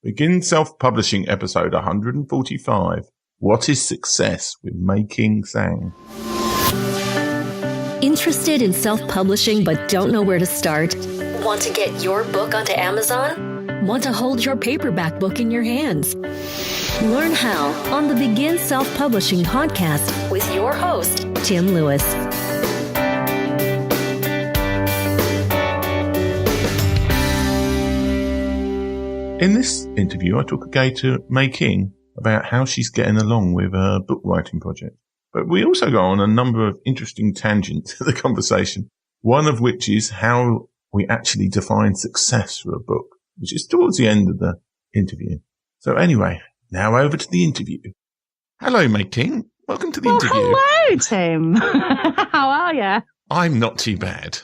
Begin Self-Publishing, episode 145. What is success with making Tsang? Interested in self-publishing but don't know where to start? Want to get your book onto Amazon? Want to hold your paperback book in your hands? Learn how on the Begin Self-Publishing podcast with your host, Tim Lewis. In this interview, I took a go to Mei King about how she's getting along with her book writing project. But we also go on a number of interesting tangents in the conversation, one of which is how we actually define success for a book, which is towards the end of the interview. So anyway, now over to the interview. Hello, Mei King. Welcome to the interview. Hello, Tim. How are you? I'm not too bad.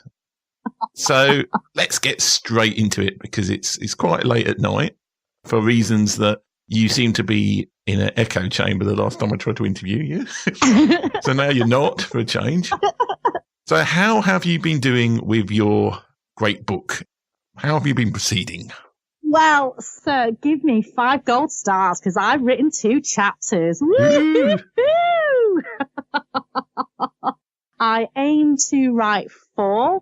So let's get straight into it because it's quite late at night for reasons that you seem to be in an echo chamber the last time I tried to interview you. So now you're not, for a change. So how have you been doing with your great book? How have you been proceeding? Well, sir, give me 5 gold stars because I've written 2 chapters. Woo-hoo-hoo! I aim to write 4.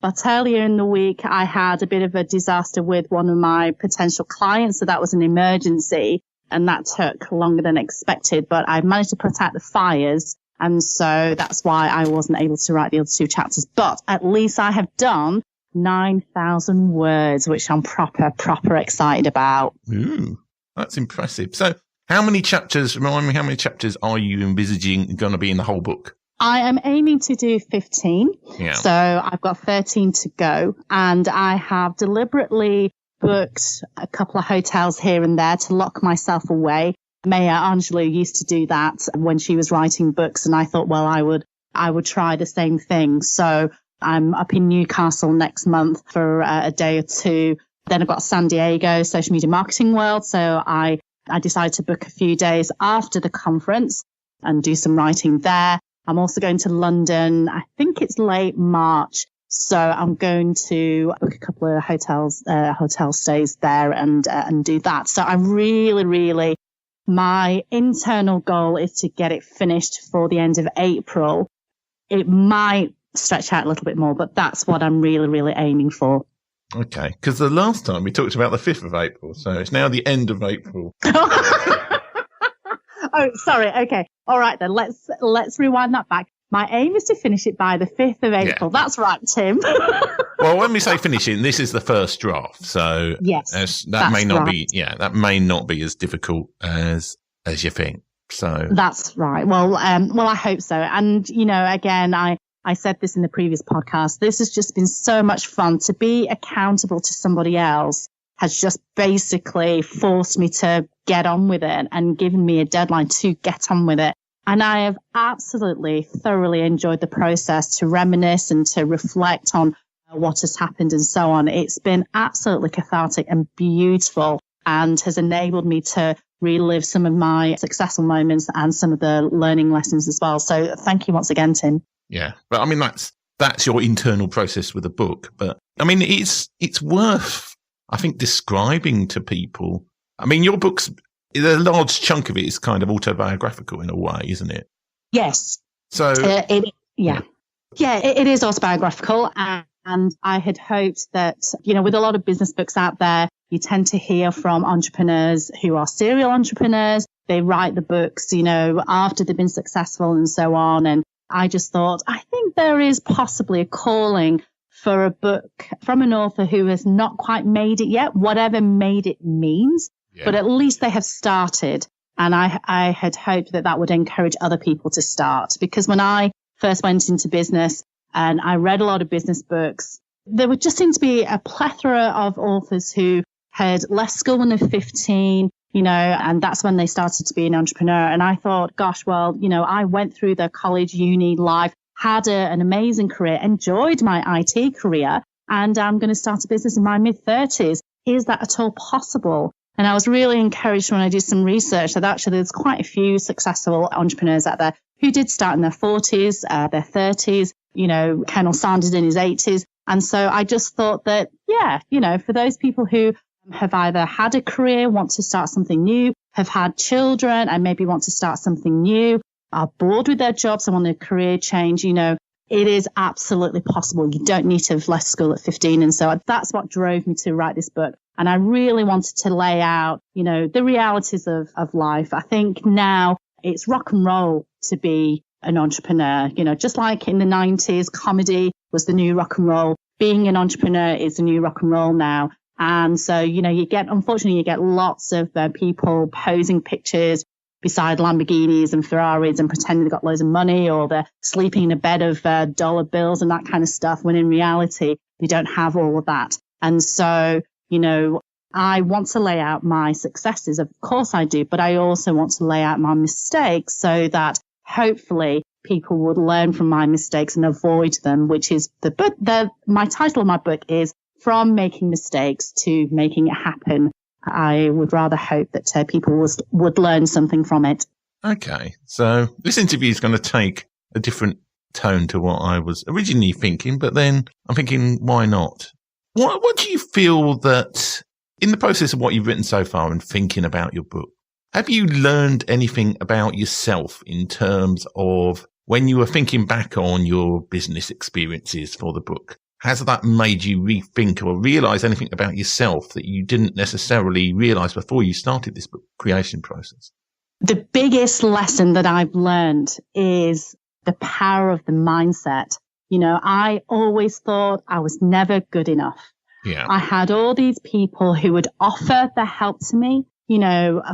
But earlier in the week, I had a bit of a disaster with one of my potential clients. So that was an emergency and that took longer than expected. But I managed to put out the fires. And so that's why I wasn't able to write the other 2 chapters. But at least I have done 9,000 words, which I'm proper excited about. Ooh, that's impressive. So remind me, how many chapters are you envisaging going to be in the whole book? I am aiming to do 15. Yeah. So I've got 13 to go. And I have deliberately booked a couple of hotels here and there to lock myself away. Maya Angelou used to do that when she was writing books. And I thought, well, I would try the same thing. So I'm up in Newcastle next month for a day or 2. Then I've got San Diego, Social Media Marketing World. So I decided to book a few days after the conference and do some writing there. I'm also going to London. I think it's late March. So I'm going to book a couple of hotel stays there and do that. So I'm really, my internal goal is to get it finished for the end of April. It might stretch out a little bit more, but that's what I'm really aiming for. Okay. Because the last time we talked about the 5th of April. So it's now the end of April. Oh, sorry. Okay. All right, then let's rewind that back. My aim is to finish it by the 5th of April. Yeah. That's right, Tim. Well, when we say finishing, this is the first draft. So yes, that may not be as difficult as you think. So that's right. Well, I hope so. And, again, I said this in the previous podcast. This has just been so much fun to be accountable to somebody else. Has just basically forced me to get on with it and given me a deadline to get on with it. And I have absolutely thoroughly enjoyed the process to reminisce and to reflect on what has happened and so on. It's been absolutely cathartic and beautiful and has enabled me to relive some of my successful moments and some of the learning lessons as well. So thank you once again, Tim. Yeah. But I mean, that's your internal process with a book. But I mean, it's worth, I think, describing to people. I mean, your book's, a large chunk of it is kind of autobiographical in a way, isn't it? Yes. So, it is autobiographical. And I had hoped that, with a lot of business books out there, you tend to hear from entrepreneurs who are serial entrepreneurs. They write the books, after they've been successful and so on. And I just thought, I think there is possibly a calling for a book from an author who has not quite made it yet, whatever made it means, but at least they have started. And I had hoped that would encourage other people to start, because when I first went into business and I read a lot of business books, there would just seem to be a plethora of authors who had left school when they were 15, and that's when they started to be an entrepreneur. And I thought, gosh, well, I went through the college, uni life, had an amazing career, enjoyed my IT career, and I'm going to start a business in my mid-30s. Is that at all possible? And I was really encouraged when I did some research that actually there's quite a few successful entrepreneurs out there who did start in their 40s, their 30s, Colonel Sanders in his 80s. And so I just thought that, for those people who have either had a career, want to start something new, have had children and maybe want to start something new, are bored with their jobs and want a career change. It is absolutely possible. You don't need to have left school at 15. And so that's what drove me to write this book. And I really wanted to lay out, the realities of life. I think now it's rock and roll to be an entrepreneur. Just like in the 90s, comedy was the new rock and roll. Being an entrepreneur is the new rock and roll now. And so, unfortunately, you get lots of people posing pictures beside Lamborghinis and Ferraris and pretending they've got loads of money, or they're sleeping in a bed of dollar bills and that kind of stuff, when in reality, they don't have all of that. And so, I want to lay out my successes. Of course I do, but I also want to lay out my mistakes so that hopefully people would learn from my mistakes and avoid them, which is my title of my book is From Making Mistakes to Making It Happen. I would rather hope that people would learn something from it. Okay, so this interview is going to take a different tone to what I was originally thinking, but then I'm thinking, why not? What do you feel that in the process of what you've written so far and thinking about your book, have you learned anything about yourself in terms of when you were thinking back on your business experiences for the book? Has that made you rethink or realize anything about yourself that you didn't necessarily realize before you started this book creation process? The biggest lesson that I've learned is the power of the mindset. I always thought I was never good enough. Yeah. I had all these people who would offer their help to me,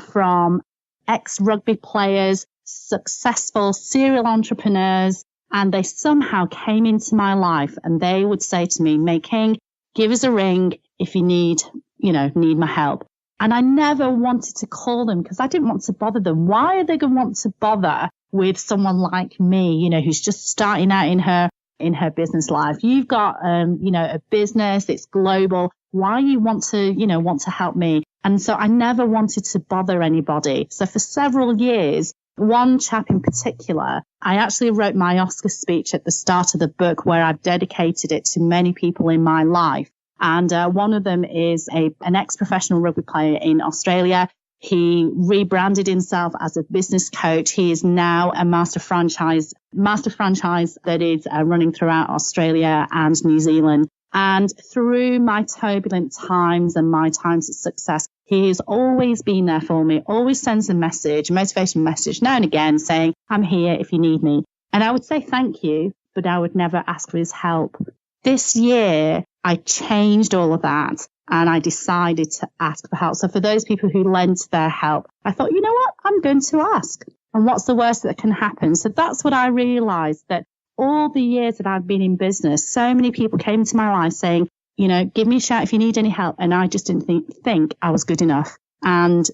from ex-rugby players, successful serial entrepreneurs, and they somehow came into my life and they would say to me, May King, give us a ring if you need my help. And I never wanted to call them because I didn't want to bother them. Why are they going to want to bother with someone like me, who's just starting out in her business life? You've got, a business, it's global. Why you want to help me? And so I never wanted to bother anybody. So for several years, one chap in particular, I actually wrote my Oscar speech at the start of the book where I've dedicated it to many people in my life. And one of them is an ex-professional rugby player in Australia. He rebranded himself as a business coach. He is now a master franchise that is running throughout Australia and New Zealand. And through my turbulent times and my times of success, he has always been there for me, always sends a motivation message now and again saying, I'm here if you need me. And I would say thank you, but I would never ask for his help. This year, I changed all of that and I decided to ask for help. So for those people who lent their help, I thought, you know what? I'm going to ask. And what's the worst that can happen? So that's what I realized, that all the years that I've been in business, so many people came into my life saying, give me a shout if you need any help. And I just didn't think I was good enough. And,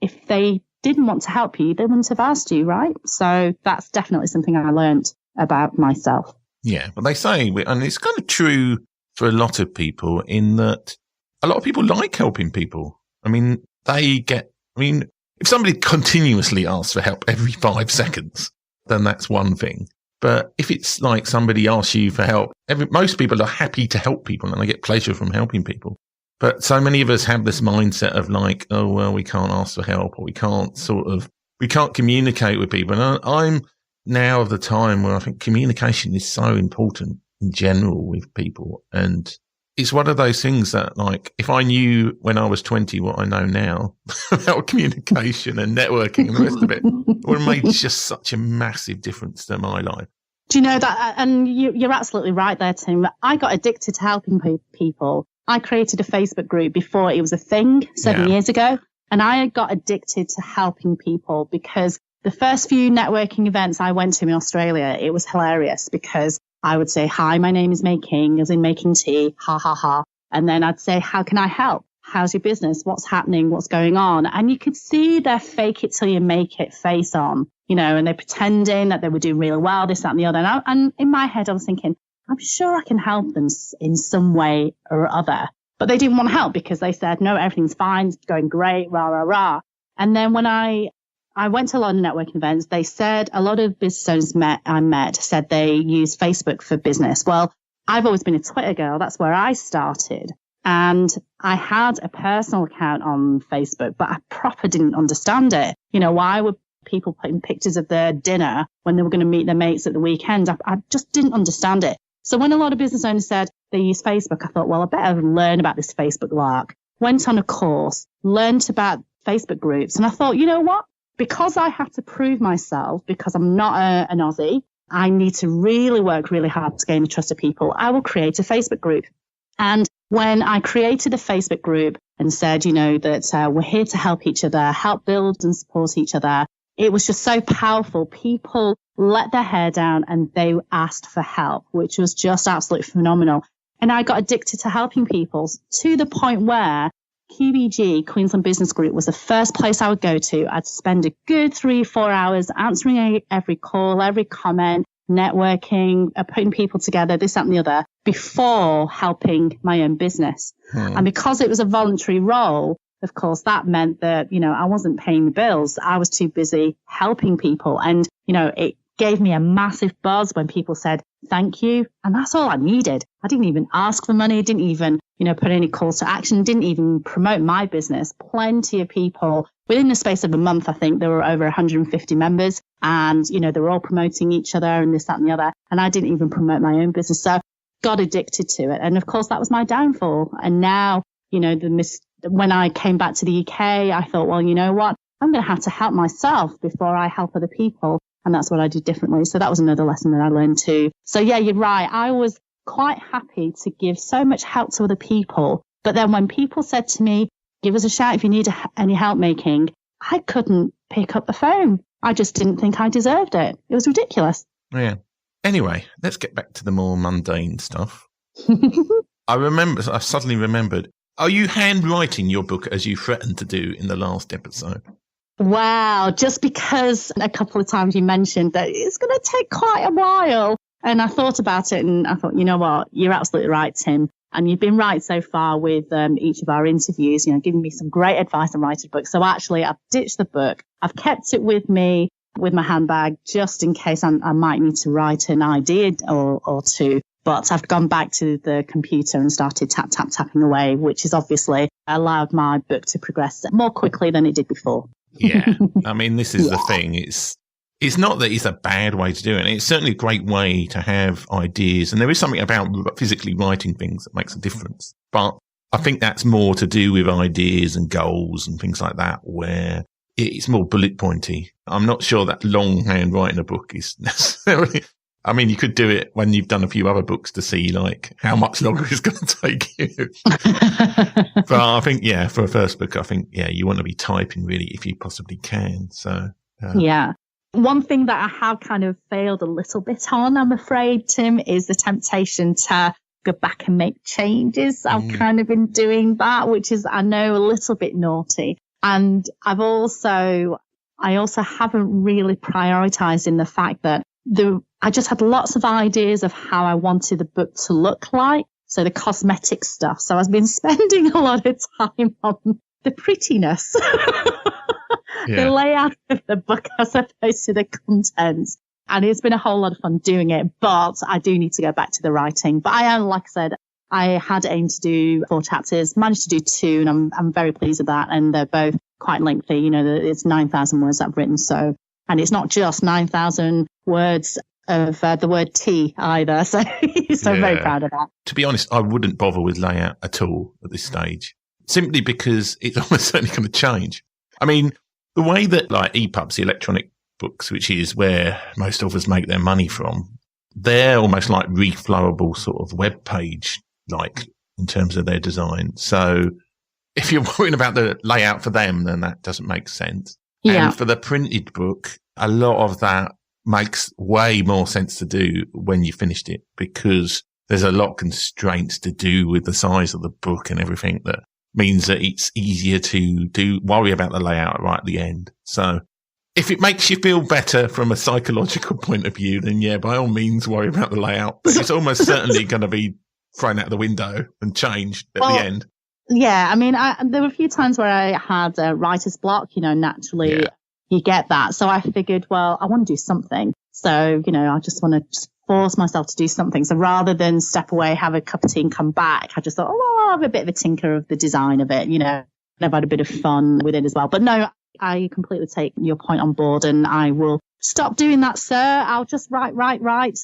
if they didn't want to help you, they wouldn't have asked you, right? So that's definitely something I learned about myself. Yeah, but they say, and it's kind of true for a lot of people, in that a lot of people like helping people. If somebody continuously asks for help every 5 seconds, then that's one thing. But if it's like somebody asks you for help, most people are happy to help people and they get pleasure from helping people. But so many of us have this mindset of like, oh, well, we can't ask for help, or we can't communicate with people. And I'm now of the time where I think communication is so important in general with people. And it's one of those things that, like, if I knew when I was 20 what I know now about communication and networking and the rest of it, it would have made just such a massive difference to my life. Do you know that? And you're absolutely right there, Tim. I got addicted to helping people. I created a Facebook group before it was a thing 7 years ago. And I got addicted to helping people because the first few networking events I went to in Australia, it was hilarious because I would say, hi, my name is May King, as in making tea, ha, ha, ha. And then I'd say, how can I help? How's your business? What's happening? What's going on? And you could see their fake it till you make it face on, and they're pretending that they were doing really well, this, that, and the other. And in my head, I was thinking, I'm sure I can help them in some way or other. But they didn't want to help because they said, no, everything's fine, it's going great, rah, rah, rah. And then when I went to a lot of networking events, they said a lot of business owners I met said they use Facebook for business. Well, I've always been a Twitter girl. That's where I started. And I had a personal account on Facebook, but I proper didn't understand it. You know, why were people putting pictures of their dinner when they were going to meet their mates at the weekend? I just didn't understand it. So when a lot of business owners said they use Facebook, I thought, well, I better learn about this Facebook lark. Went on a course, learned about Facebook groups. And I thought, you know what? Because I have to prove myself, because I'm not an Aussie, I need to really work really hard to gain the trust of people. I will create a Facebook group. And when I created a Facebook group and said, you know, that we're here to help each other, help build and support each other, it was just so powerful. People let their hair down and they asked for help, which was just absolutely phenomenal. And I got addicted to helping people to the point where QBG, Queensland Business Group, was the first place I would go to. I'd spend a good 3-4 hours answering every call, every comment, networking, putting people together, this, that, and the other, before helping my own business. And because it was a voluntary role, of course, that meant that, you know, I wasn't paying the bills. I was too busy helping people. And, you know, it gave me a massive buzz when people said, thank you. And that's all I needed. I didn't even ask for money. Didn't even, you know, put any calls to action. Didn't even promote my business. Plenty of people within the space of a month. I think there were over 150 members and, you know, they were all promoting each other and this, that, and the other. And I didn't even promote my own business. So got addicted to it. And of course, that was my downfall. And now, you know, when I came back to the UK, I thought, well, you know what? I'm going to have to help myself before I help other people. And that's what I did differently. So that was another lesson that I learned too. So yeah, you're right. I was quite happy to give so much help to other people. But then when people said to me, give us a shout if you need any help making, I couldn't pick up the phone. I just didn't think I deserved it. It was ridiculous. Yeah. Anyway, let's get back to the more mundane stuff. I suddenly remembered, are you handwriting your book as you threatened to do in the last episode? Wow, just because a couple of times you mentioned that it's going to take quite a while. And I thought about it and I thought, you know what, you're absolutely right, Tim. And you've been right so far with each of our interviews, you know, giving me some great advice on writing a book. So actually, I've ditched the book. I've kept it with me with my handbag just in case I might need to write an idea or two. But I've gone back to the computer and started tapping away, which has obviously allowed my book to progress more quickly than it did before. Yeah. I mean, this is the thing. It's not that it's a bad way to do it. It's certainly a great way to have ideas. And there is something about physically writing things that makes a difference. But I think that's more to do with ideas and goals and things like that, where it's more bullet pointy. I'm not sure that longhand writing a book is necessarily, I mean, you could do it when you've done a few other books to see like how much longer it's going to take you. But I think, yeah, for a first book, I think, yeah, you want to be typing really if you possibly can. So, yeah. One thing that I have kind of failed a little bit on, I'm afraid, Tim, is the temptation to go back and make changes. I've kind of been doing that, which is, I know, a little bit naughty. And I also haven't really prioritized in the fact that I just had lots of ideas of how I wanted the book to look like. So the cosmetic stuff. So I've been spending a lot of time on the prettiness, the layout of the book as opposed to the contents. And it's been a whole lot of fun doing it, but I do need to go back to the writing. But I am, like I said, I had aimed to do 4 chapters, managed to do 2, and I'm very pleased with that. And they're both quite lengthy. You know, it's 9,000 words I've written. So, and it's not just 9,000 words of the word tea either. So, I'm very proud of that. To be honest, I wouldn't bother with layout at all at this stage, simply because it's almost certainly going to change. I mean, the way that like EPUBs, the electronic books, which is where most authors make their money from, they're almost like reflowable sort of web page, like in terms of their design. So if you're worrying about the layout for them, then that doesn't make sense. Yeah. And for the printed book, a lot of that makes way more sense to do when you finished it, because there's a lot of constraints to do with the size of the book and everything that means that it's easier to worry about the layout right at the end. So if it makes you feel better from a psychological point of view, then yeah, by all means worry about the layout. But it's almost certainly going to be thrown out the window and changed at the end. Yeah, I mean, there were a few times where I had a writer's block, you know, naturally you get that. So I figured, well, I want to do something. So, you know, I just want to force myself to do something. So rather than step away, have a cup of tea and come back, I just thought, I'll have a bit of a tinker of the design of it, and I've had a bit of fun with it as well. But no, I completely take your point on board, and I will stop doing that, sir. I'll just write,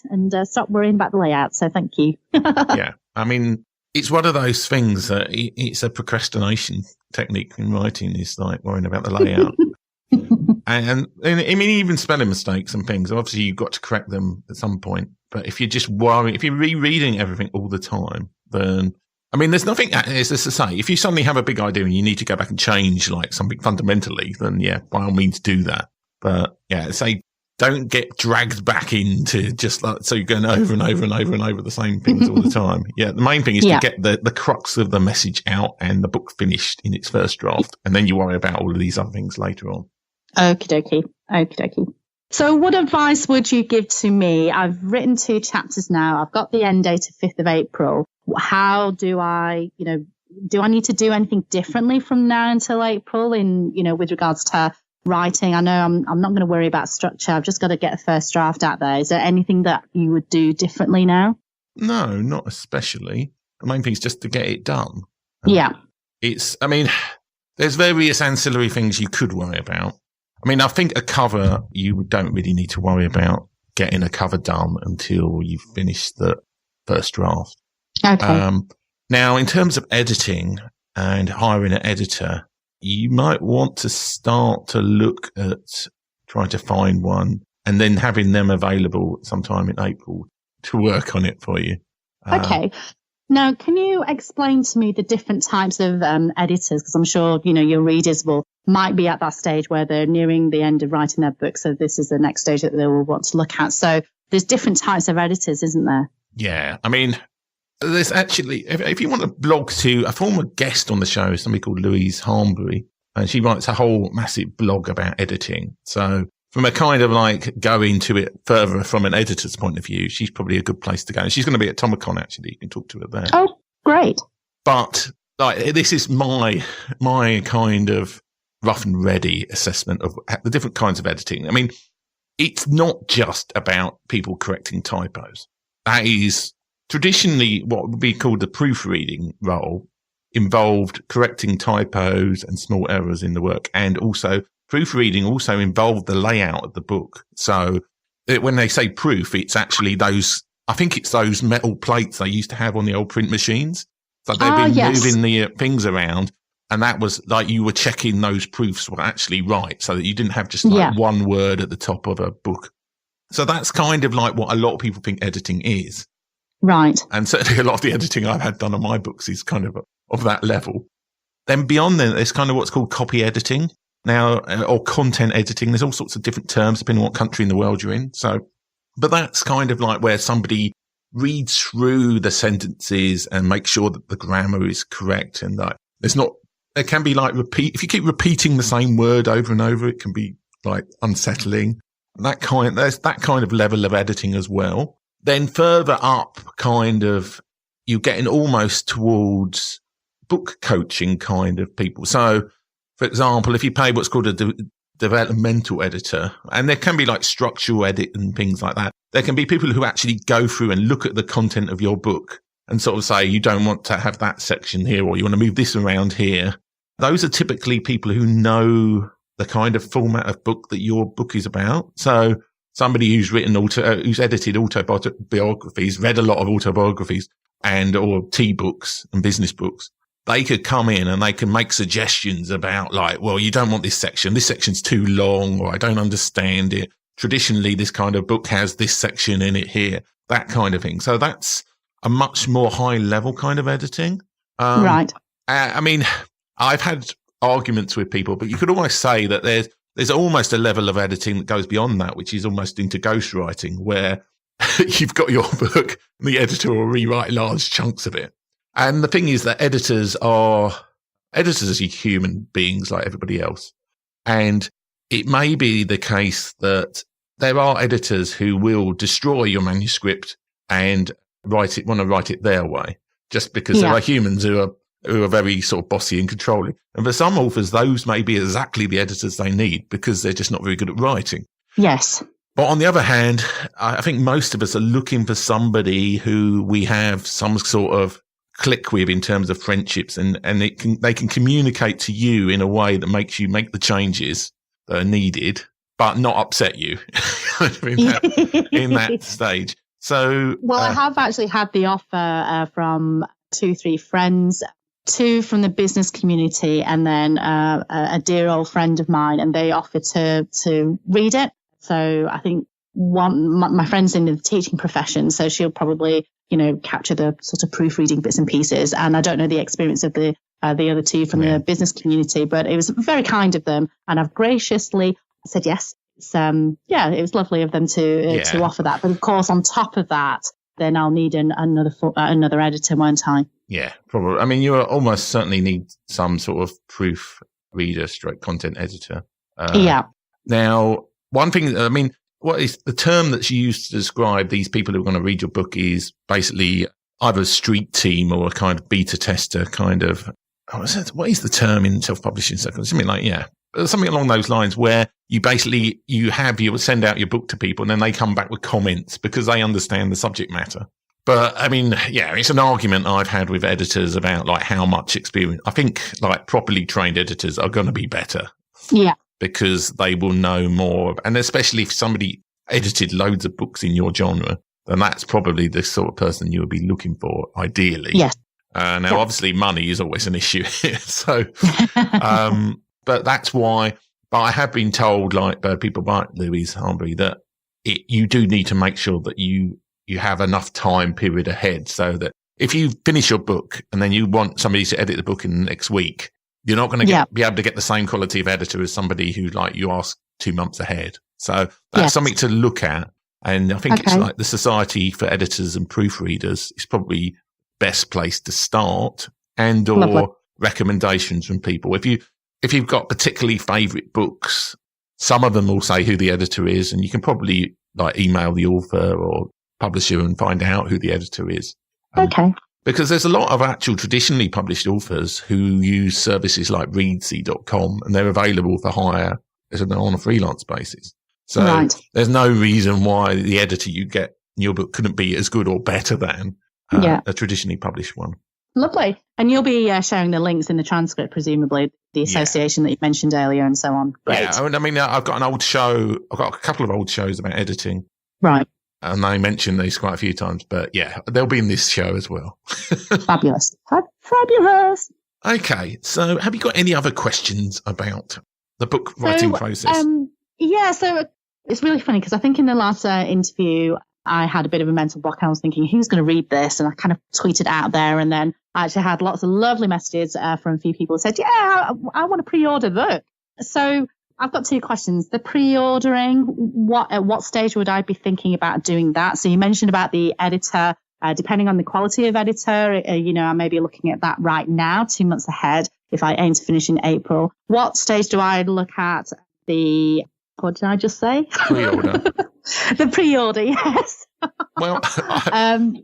and stop worrying about the layout. So thank you. Yeah. I mean, it's one of those things that it's a procrastination technique in writing, is like worrying about the layout. and I mean, even spelling mistakes and things, obviously you've got to correct them at some point. But if you're just worrying, if you're rereading everything all the time, then, I mean, there's nothing, as to say, if you suddenly have a big idea and you need to go back and change like something fundamentally, then yeah, by all means do that. But yeah, say, don't get dragged back into just like, so you're going over and over and over and over the same things all the time. Yeah. The main thing is to get the crux of the message out and the book finished in its first draft. And then you worry about all of these other things later on. Okie dokie. So what advice would you give to me? I've written 2 chapters now. I've got the end date of 5th of April. How do I, do I need to do anything differently from now until April in, with regards to writing? I know I'm not going to worry about structure. I've just got to get a first draft out there. Is there anything that you would do differently now? No, not especially. The main thing is just to get it done. Yeah. There's various ancillary things you could worry about. I mean, I think a cover, you don't really need to worry about getting a cover done until you've finished the first draft. Okay. Now, in terms of editing and hiring an editor, you might want to start to look at trying to find one and then having them available sometime in April to work on it for you. Okay. Now, can you explain to me the different types of editors? Because I'm sure, your readers might be at that stage where they're nearing the end of writing their book. So this is the next stage that they will want to look at. So there's different types of editors, isn't there? Yeah. I mean, there's actually, if you want to blog to a former guest on the show, somebody called Louise Harnbury, and she writes a whole massive blog about editing. So from a kind of like going to it further from an editor's point of view, she's probably a good place to go. And she's going to be at Tomicon, actually. You can talk to her there. Oh, great. But like, this is my kind of rough and ready assessment of the different kinds of editing. I mean, it's not just about people correcting typos. That is traditionally what would be called the proofreading role, involved correcting typos and small errors in the work. And also proofreading also involved the layout of the book. So when they say proof, it's actually those metal plates they used to have on the old print machines. So they've been moving the things around. And that was like you were checking those proofs were actually right, so that you didn't have just like one word at the top of a book. So that's kind of like what a lot of people think editing is. Right. And certainly a lot of the editing I've had done on my books is kind of that level. Then beyond that, there's kind of what's called copy editing now, or content editing. There's all sorts of different terms depending on what country in the world you're in. So, but that's kind of like where somebody reads through the sentences and makes sure that the grammar is correct and that it can be like if you keep repeating the same word over and over, it can be like unsettling. There's that kind of level of editing as well. Then further up, kind of, you're getting almost towards book coaching kind of people. So, for example, if you pay what's called a developmental editor, and there can be like structural edit and things like that, there can be people who actually go through and look at the content of your book and sort of say, you don't want to have that section here, or you want to move this around here. Those are typically people who know the kind of format of book that your book is about. So somebody who's who's edited autobiographies, read a lot of autobiographies or tea books and business books, they could come in and they can make suggestions about like, well, you don't want this section. This section's too long, or I don't understand it. Traditionally, this kind of book has this section in it here, that kind of thing. So that's a much more high level kind of editing. Right. I mean, I've had arguments with people, but you could almost say that there's almost a level of editing that goes beyond that, which is almost into ghostwriting, where you've got your book and the editor will rewrite large chunks of it. And the thing is that editors are human beings like everybody else. And it may be the case that there are editors who will destroy your manuscript and want to write it their way, just because there are humans who are very sort of bossy and controlling. And for some authors, those may be exactly the editors they need because they're just not very good at writing. Yes. But on the other hand, I think most of us are looking for somebody who we have some sort of click with in terms of friendships, and they can communicate to you in a way that makes you make the changes that are needed, but not upset you in that stage. So, I have actually had the offer from 2-3 friends, 2 from the business community, and then a dear old friend of mine, and they offered to read it. So I think my friend's in the teaching profession, so she'll probably, capture the sort of proofreading bits and pieces. And I don't know the experience of the other 2 from the business community, but it was very kind of them, and I've graciously said yes. It was lovely of them to offer that. But of course, on top of that, then I'll need another editor, won't I? Yeah, probably. I mean, you almost certainly need some sort of proofreader / content editor. Now, one thing, I mean, what is the term that's used to describe these people who are going to read your book is basically either a street team or a kind of beta tester kind of, what is the term in self-publishing circles? Something like, something along those lines, where you send out your book to people and then they come back with comments because they understand the subject matter. But I mean, it's an argument I've had with editors about like how much experience. I think like properly trained editors are going to be better. Yeah. Because they will know more. And especially if somebody edited loads of books in your genre, then that's probably the sort of person you would be looking for, ideally. Yes. Now, obviously, money is always an issue here. So, but that's why. But I have been told, like by people like Louise Harbury, that you do need to make sure that you have enough time period ahead, so that if you finish your book and then you want somebody to edit the book in the next week, you're not going to be able to get the same quality of editor as somebody who, like, you ask 2 months ahead. So that's something to look at. And I think it's like the Society for Editors and Proofreaders is probably best place to start, and or recommendations from people. If you've got particularly favourite books, some of them will say who the editor is, and you can probably like email the author or publisher and find out who the editor is. Because there's a lot of actual traditionally published authors who use services like readsy.com, and they're available for hire on a freelance basis. So there's no reason why the editor you get in your book couldn't be as good or better than a traditionally published one. Lovely. And you'll be sharing the links in the transcript, presumably, the association that you mentioned earlier and so on. Great. Yeah, I mean, I've got a couple of old shows about editing. Right. And they mention these quite a few times, but they'll be in this show as well. Fabulous. Fabulous. Okay. So have you got any other questions about the book writing process? So it's really funny because I think in the last interview, I had a bit of a mental block. I was thinking, who's going to read this? And I kind of tweeted out there, and then I actually had lots of lovely messages from a few people who said, I want to pre-order the book. So I've got 2 questions. The pre-ordering, at what stage would I be thinking about doing that? So you mentioned about the editor, depending on the quality of editor, I may be looking at that right now, 2 months ahead, if I aim to finish in April. What stage do I look at what did I just say? Pre-order. The pre-order, yes. Well,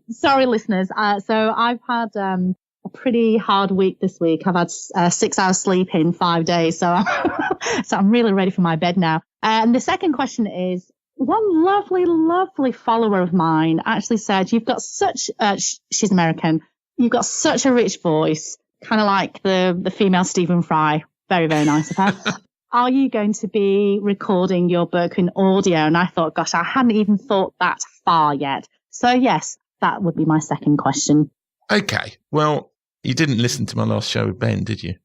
sorry, listeners. So I've had a pretty hard week this week. I've had 6 hours sleep in 5 days, so I'm really ready for my bed now. And the second question is, one lovely, lovely follower of mine actually said, "You've got such." She's American. You've got such a rich voice, kind of like the female Stephen Fry. Very, very nice of her. Are you going to be recording your book in audio? And I thought, gosh, I hadn't even thought that far yet. So yes, that would be my second question. Okay. Well, you didn't listen to my last show with Ben, did you?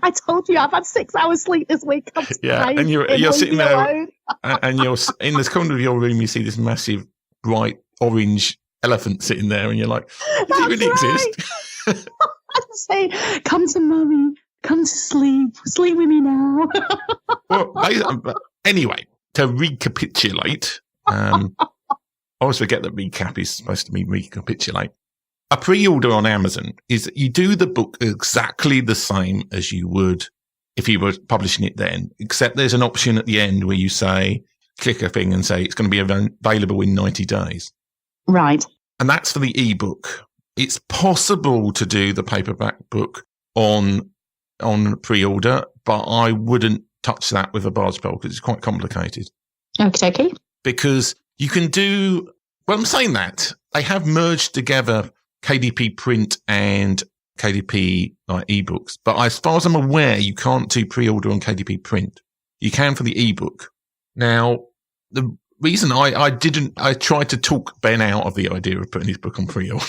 I told you I've had 6 hours sleep this week. And you're sitting there and you're in this corner of your room, you see this massive bright orange elephant sitting there, and you're like, does it really exist? I'd say, come to mummy, come to sleep with me now. Well, anyway, to recapitulate, I always forget that recap is supposed to mean recapitulate. A pre-order on Amazon is that you do the book exactly the same as you would if you were publishing it then, except there's an option at the end where you say, click a thing and say it's going to be available in 90 days. Right. And that's for the ebook. It's possible to do the paperback book on pre-order, but I wouldn't touch that with a barge pole because it's quite complicated. Okay. Because you can do, well, I'm saying that they have merged together KDP print and KDP like ebooks. But as far as I'm aware, you can't do pre-order on KDP print. You can for the ebook. Now, the reason I tried to talk Ben out of the idea of putting his book on pre-order.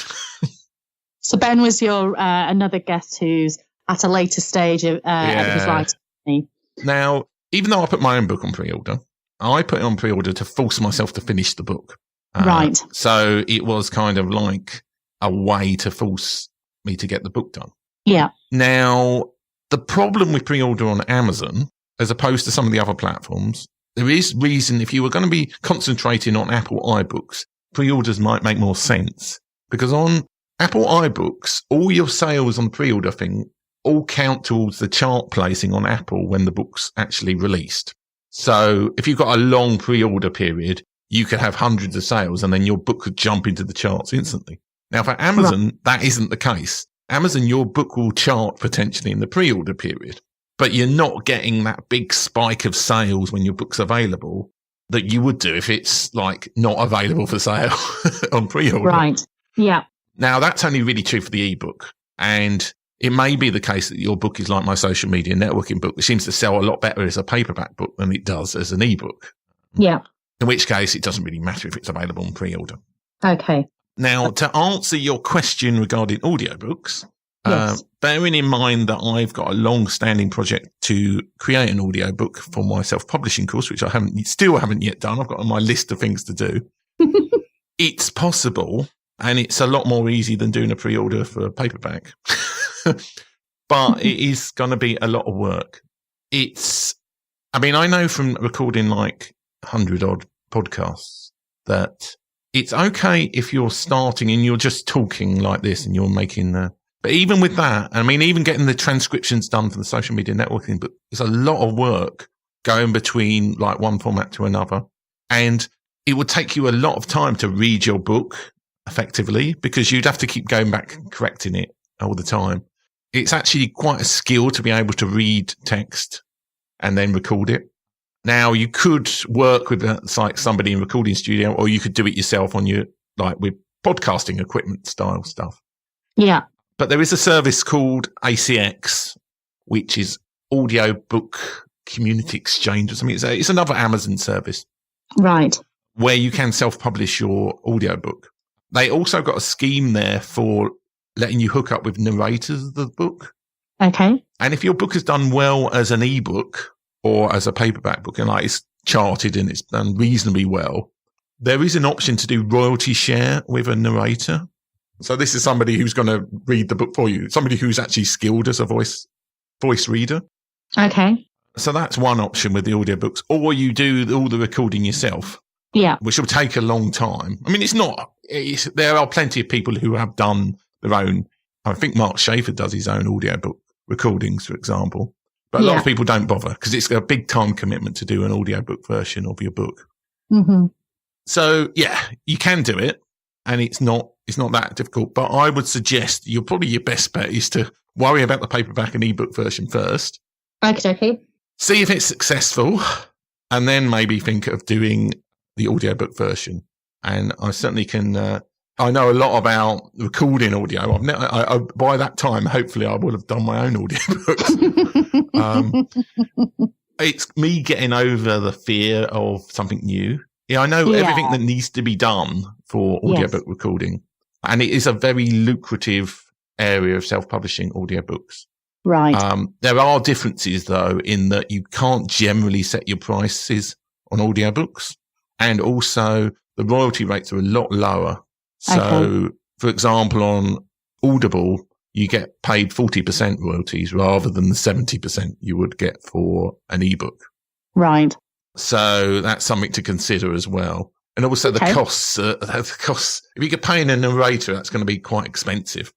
So Ben was your another guest who's at a later stage of his writing. Now, even though I put my own book on pre-order, I put it on pre-order to force myself to finish the book. Right. So it was kind of like a way to force me to get the book done. Yeah. Now, the problem with pre-order on Amazon, as opposed to some of the other platforms, there is reason if you were going to be concentrating on Apple iBooks, pre-orders might make more sense. Because on Apple iBooks, all your sales on pre-order thing all count towards the chart placing on Apple when the book's actually released. So if you've got a long pre-order period, you could have hundreds of sales and then your book could jump into the charts instantly. Now for Amazon, that isn't the case. Amazon, your book will chart potentially in the pre-order period, but you're not getting that big spike of sales when your book's available that you would do if it's like not available for sale on pre-order. Right. Yeah. Now that's only really true for the ebook. And it may be the case that your book is like my social media networking book, which seems to sell a lot better as a paperback book than it does as an ebook. Yeah. In which case, it doesn't really matter if it's available on pre-order. Okay. Now, to answer your question regarding audiobooks, yes. Bearing in mind that I've got a long-standing project to create an audiobook for my self-publishing course, which I still haven't yet done. I've got on my list of things to do. It's possible, and it's a lot more easy than doing a pre-order for a paperback. But it is going to be a lot of work. I know from recording like 100 odd podcasts that it's okay if you're starting and you're just talking like this and you're making but even with that, even getting the transcriptions done for the social media networking, but it's a lot of work going between like one format to another. And it would take you a lot of time to read your book effectively because you'd have to keep going back and correcting it all the time. It's actually quite a skill to be able to read text and then record it. Now you could work with like somebody in a recording studio, or you could do it yourself on your, like with podcasting equipment style stuff. Yeah. But there is a service called ACX, which is Audiobook Community Exchange or something. It's another Amazon service. Right. Where you can self-publish your audiobook. They also got a scheme there for letting you hook up with narrators of the book. Okay. And if your book is done well as an ebook or as a paperback book and like it's charted and it's done reasonably well, there is an option to do royalty share with a narrator. So this is somebody who's going to read the book for you, somebody who's actually skilled as a voice reader. Okay. So that's one option with the audiobooks, or you do all the recording yourself. Yeah. Which will take a long time. There are plenty of people who have done their own. I think Mark Schaefer does his own audiobook recordings, for example. But a lot of people don't bother because it's a big time commitment to do an audiobook version of your book. Mm-hmm. So yeah, you can do it and it's not that difficult, but I would suggest your best bet is to worry about the paperback and ebook version first. Okay. See if it's successful and then maybe think of doing the audiobook version. And I certainly can, I know a lot about recording audio. By that time, hopefully I will have done my own audiobooks. It's me getting over the fear of something new. Yeah, I know everything that needs to be done for audiobook recording. And it is a very lucrative area of self-publishing audiobooks. Right. There are differences, though, in that you can't generally set your prices on audiobooks. And also, the royalty rates are a lot lower. So, for example, on Audible, you get paid 40% royalties rather than the 70% you would get for an ebook. Right. So that's something to consider as well. And also the costs, if you could pay in a narrator, that's going to be quite expensive.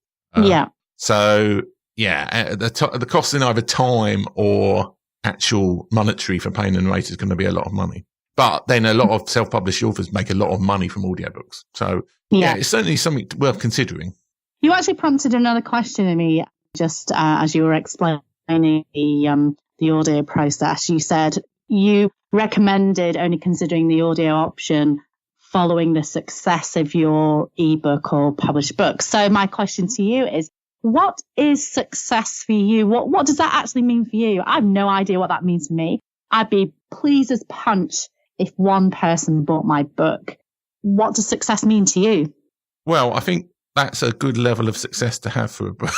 So the cost in either time or actual monetary for paying a narrator is going to be a lot of money. But then a lot of self-published authors make a lot of money from audiobooks. So it's certainly something worth considering. You actually prompted another question in me just as you were explaining the the audio process. You said you recommended only considering the audio option following the success of your ebook or published book. So my question to you is, what is success for you? What does that actually mean for you? I have no idea what that means for me. I'd be pleased as punch if one person bought my book. What does success mean to you? Well, I think that's a good level of success to have for a book.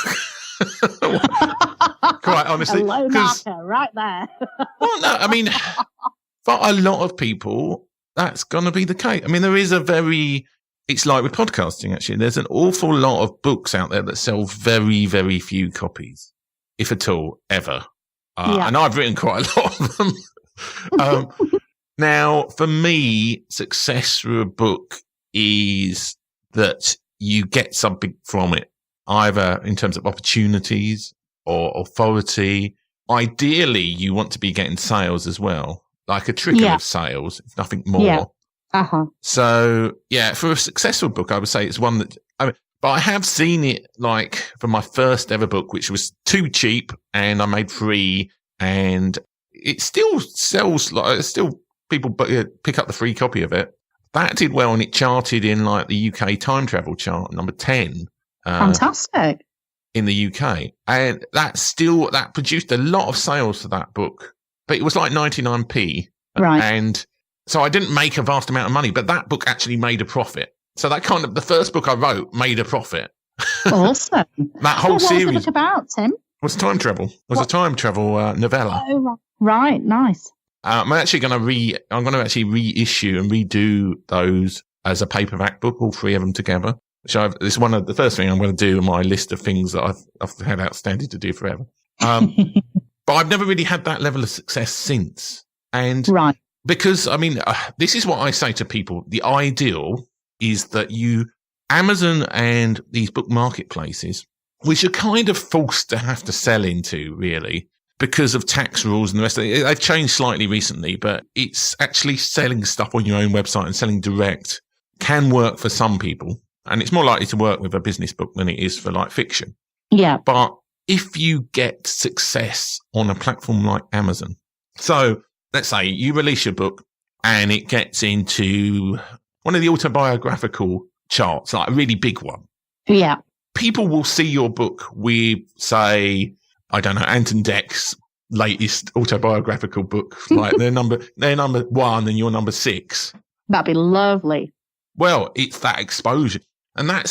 Quite honestly. A low marker right there. Well, no, I mean, for a lot of people, that's going to be the case. I mean, it's like with podcasting, actually. There's an awful lot of books out there that sell very, very few copies, if at all, ever. And I've written quite a lot of them. Now, for me, success through a book is that you get something from it, either in terms of opportunities or authority. Ideally, you want to be getting sales as well, like a trickle of sales, if nothing more. Yeah. Uh-huh. So, for a successful book, I would say it's one that, but I have seen it like for my first ever book, which was too cheap and I made free, and it still sells, people pick up the free copy of it. That did well, and it charted in like the UK time travel chart, number 10. Fantastic. In the UK. And that produced a lot of sales for that book, but it was like 99p. Right. And so I didn't make a vast amount of money, but that book actually made a profit. So that the first book I wrote made a profit. Awesome. That whole series. What was the book about, Tim? Was time travel. It was a time travel novella. Oh, right. Nice. I'm actually going to reissue and redo those as a paperback book, all three of them together. This is one of the first thing I'm going to do on my list of things that I've had outstanding to do forever. But I've never really had that level of success since. And because, I mean, this is what I say to people. The ideal is that Amazon and these book marketplaces, which are kind of forced to have to sell into, really, because of tax rules and the rest of it. They've changed slightly recently, but it's actually selling stuff on your own website and selling direct can work for some people. And it's more likely to work with a business book than it is for like fiction. Yeah. But if you get success on a platform like Amazon, so let's say you release your book and it gets into one of the autobiographical charts, like a really big one. Yeah. People will see your book with, say, I don't know, Anton Deck's latest autobiographical book. Like they're number one and you're number 6. That'd be lovely. Well, it's that exposure. And that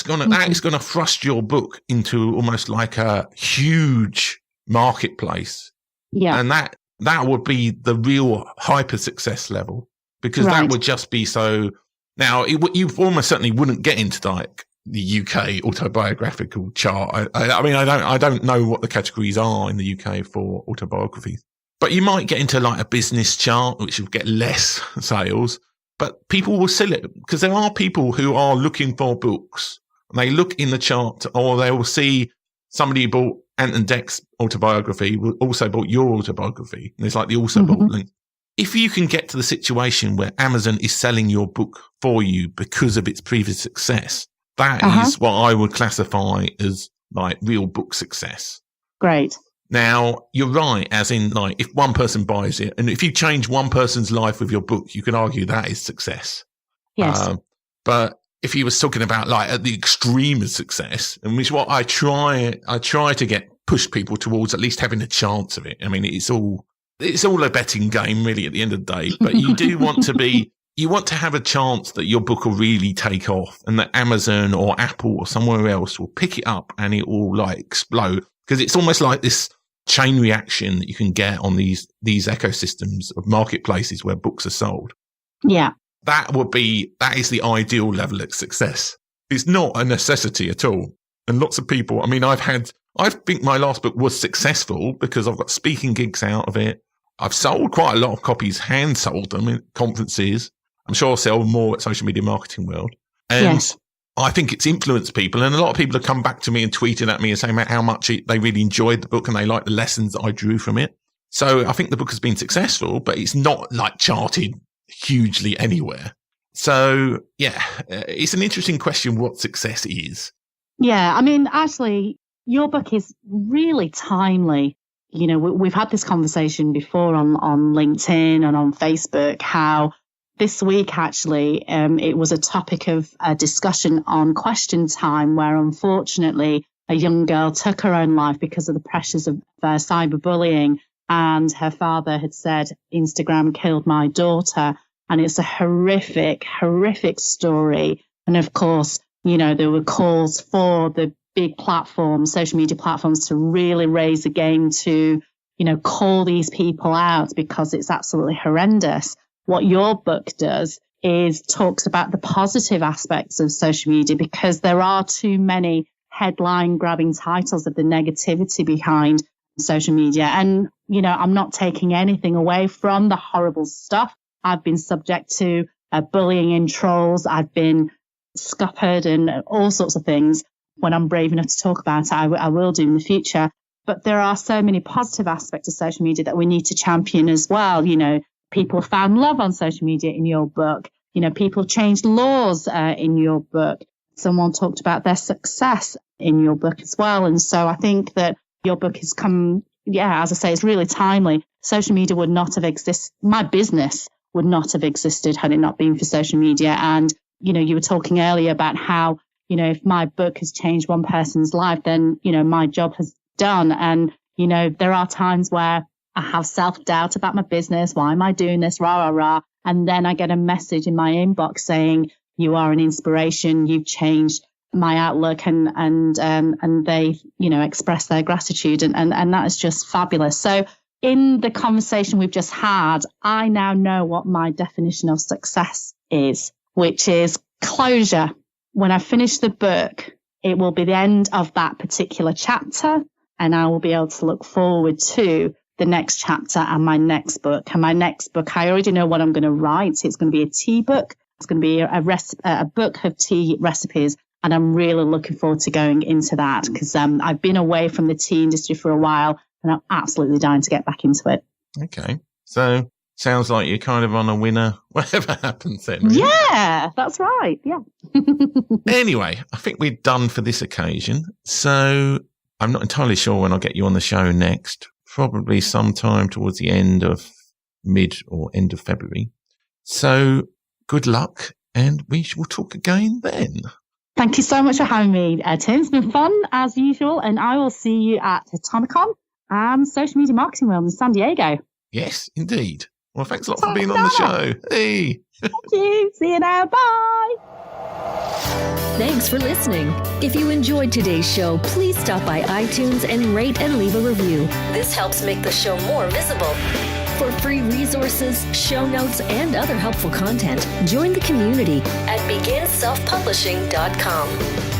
is gonna thrust your book into almost like a huge marketplace. Yeah. And that would be the real hyper success level, because that would just be so. Now, you almost certainly wouldn't get into like the UK autobiographical chart. I mean, I don't know what the categories are in the UK for autobiographies, but you might get into like a business chart, which will get less sales. But people will sell it because there are people who are looking for books and they look in the chart, or they will see somebody who bought Anton Deck's autobiography also bought your autobiography. And it's like the also bought link. If you can get to the situation where Amazon is selling your book for you because of its previous success, that is what I would classify as like real book success. Great. Now, you're right, as in, like, if one person buys it, and if you change one person's life with your book, you can argue that is success. Yes. But if you was talking about, like, at the extreme of success, and which what I try to push people towards at least having a chance of it. I mean, it's all a betting game, really, at the end of the day. But you do want to have a chance that your book will really take off, and that Amazon or Apple or somewhere else will pick it up and it will, like, explode. Because it's almost like this chain reaction that you can get on these ecosystems of marketplaces where books are sold. Yeah. That is the ideal level of success. It's not a necessity at all. And lots of people, I mean, I think my last book was successful because I've got speaking gigs out of it. I've sold quite a lot of copies, hand sold them in conferences. I'm sure I'll sell more at Social Media Marketing World. And I think it's influenced people, and a lot of people have come back to me and tweeted at me and saying how much they really enjoyed the book and they liked the lessons that I drew from it. So I think the book has been successful, but it's not like charted hugely anywhere. So yeah, it's an interesting question what success is. Yeah, I mean, actually, your book is really timely. we've had this conversation before on LinkedIn and on Facebook, how this week, actually, it was a topic of discussion on Question Time, where unfortunately a young girl took her own life because of the pressures of cyberbullying. And her father had said, Instagram killed my daughter. And it's a horrific, horrific story. And of course, there were calls for the big platforms, social media platforms, to really raise the game to, call these people out, because it's absolutely horrendous. What your book does is talks about the positive aspects of social media, because there are too many headline grabbing titles of the negativity behind social media. And, I'm not taking anything away from the horrible stuff. I've been subject to bullying and trolls. I've been scuppered and all sorts of things. When I'm brave enough to talk about it, I will do in the future. But there are so many positive aspects of social media that we need to champion as well. People found love on social media in your book. People changed laws in your book. Someone talked about their success in your book as well. And so I think that your book has come, as I say, it's really timely. Social media would not have existed. My business would not have existed had it not been for social media. And, you were talking earlier about how, if my book has changed one person's life, then, my job has done. And, there are times where I have self-doubt about my business. Why am I doing this? Rah, rah, rah. And then I get a message in my inbox saying, you are an inspiration. You've changed my outlook, and they, express their gratitude. And that is just fabulous. So in the conversation we've just had, I now know what my definition of success is, which is closure. When I finish the book, it will be the end of that particular chapter, and I will be able to look forward to the next chapter and my next book. And my next book, I already know what I'm going to write. It's going to be a tea book. It's going to be a book of tea recipes. And I'm really looking forward to going into that, because I've been away from the tea industry for a while, and I'm absolutely dying to get back into it. Okay. So sounds like you're kind of on a winner, whatever happens then. Really. Yeah, that's right. Yeah. Anyway, I think we're done for this occasion. So I'm not entirely sure when I'll get you on the show next, probably sometime towards the end of mid or end of February. So good luck, and we will talk again then. Thank you so much for having me, Tim. It's been fun as usual, and I will see you at Atomicon and Social Media Marketing World in San Diego. Yes, indeed. Well, thanks a lot for being on the show. Hey. Thank you. See you now. Bye. Thanks for listening. If you enjoyed today's show, please stop by iTunes and rate and leave a review. This helps make the show more visible. For free resources, show notes, and other helpful content, join the community at beginselfpublishing.com.